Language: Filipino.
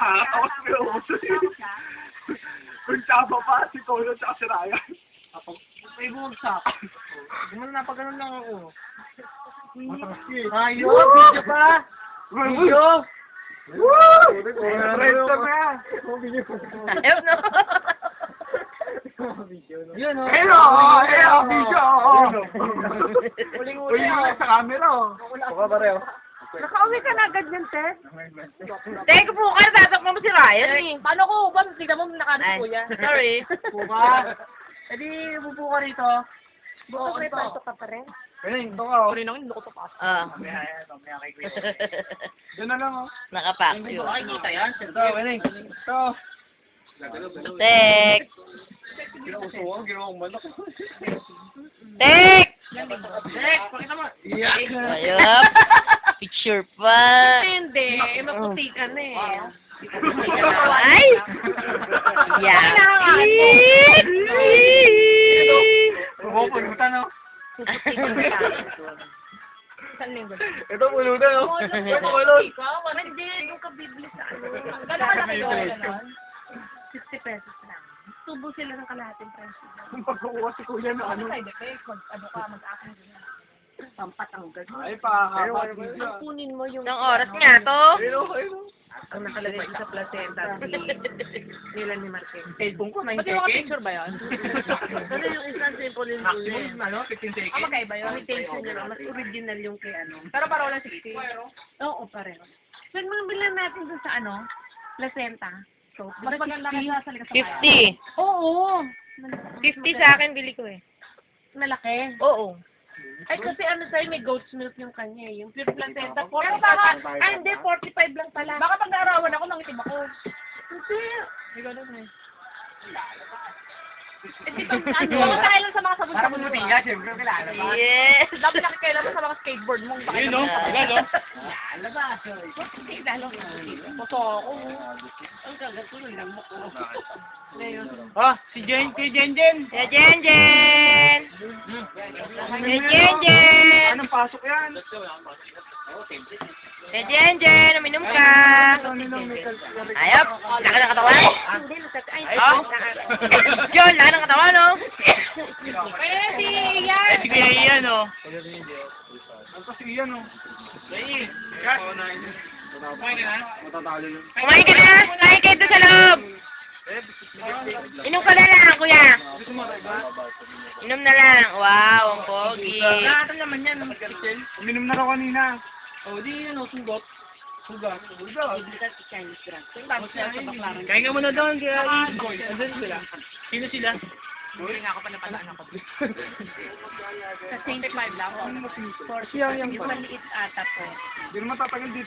Tapos may uso. Kung tama pa, si Polo tsaka si Ryan. May bumagsak. Hindi mo na napaganon lang ako. Ayo! Video pa! Video! Woo! Friends ka na! Ayaw na. Yun o. Hello! Hello! Video! Uling-uli Uling sa camera oh. Baka pareho. Nakauwi ka na agad yan, Ted? Teka po ka, tatakbo mo si Ryan eh. Paano ko ba? Tignan mo nakarit Ay, ko yan. sorry. Buka. E di, bubu ka rito. Bukas may pasok ka pa rin. Ito ka oh. Rin ako, hindi ko papasok. Ah. Doon na lang oh. Nakapack Hindi yun. ko makikita yan. Ito, Winning. Ito. Tek! Ginawa kong manok. Tek! Tek, pakita mo. Ayop. Picture pa. Hindi, maputi ka na eh. Ay! Yan. Pumupunutan oh. Saan linggo? Ito pulutan oh. Ito kulot. Ikaw, hindi, doon ka bibili sa ano. Gano'n ka laki yun? 60 pesos lang. Tubo sila ng kalahating presyo. Pagkukuha si Kuya na ano. Side effect, ano ka, mag-akin din. Pampatanggal. Ay, pakakapa. Kunin mo yung... Isang oras nga to. Ayun. Ang nakalagay sa placenta nila ni Marquez. Cellphone ko, 9 Pati mga seconds. picture ba yan? Ano yung isang simple yung Maximum, ano, 15 seconds. Magkaiba yun. Imitation nila. Mas original yung kay ano. Pero parang walang 60. Oo, pareho. So, mga bilan natin dun sa ano? Placenta. So, mas maganda kasi sa likas sa kaya. 50. Oo. 50 sa akin, bili ko eh. Malaki. Oo. Ay, kasi ano sa'yo, may goat's milk yung kanya eh. Yung pure placenta. 45. Ay, hindi. 45 lang pala. Baka pag naarawan ako, nangitim ako. Hindi. Hindi ko alam eh. Hindi pag ano, dahil lang sa mga Para sabon-sabon. bumuti ka, siyempre, kilala ba? Yes. Dapat nakikailan mo sa mga skateboard mong baka Ayun oh. Agad oh. Kilala ba? Lalo. Puso ako. Ang kagat ko lang mo ko. Ah, si Jen, si Jen. Ya Jen Jen. Ya Jen Jen. Anong pasok yan? Ya Jen Jen. Uminom ka. Ayop. Laka ng katawan. Hindi, ay, Oh. Yun, laka ng katawan, no? pwede yan. Si Kuya Ian oh. Ano pa si Ian oh? Kumain ka na? Matatalo yun. Kumain ka na. Kain kayo doon sa loob. Inom ka na lang, kuya. Inom na lang. Wow, ang pogi. Lahat naman yan, Michelle. Uminom na raw kanina. O, di yun, sugot. Sugat. Kain ka muna doon, kaya andun sila. Sino sila? Hindi nga ako pa napalaan ako. Sa St. Clive lang. Siya yung Maliit ata po. Hindi naman tatagal dito.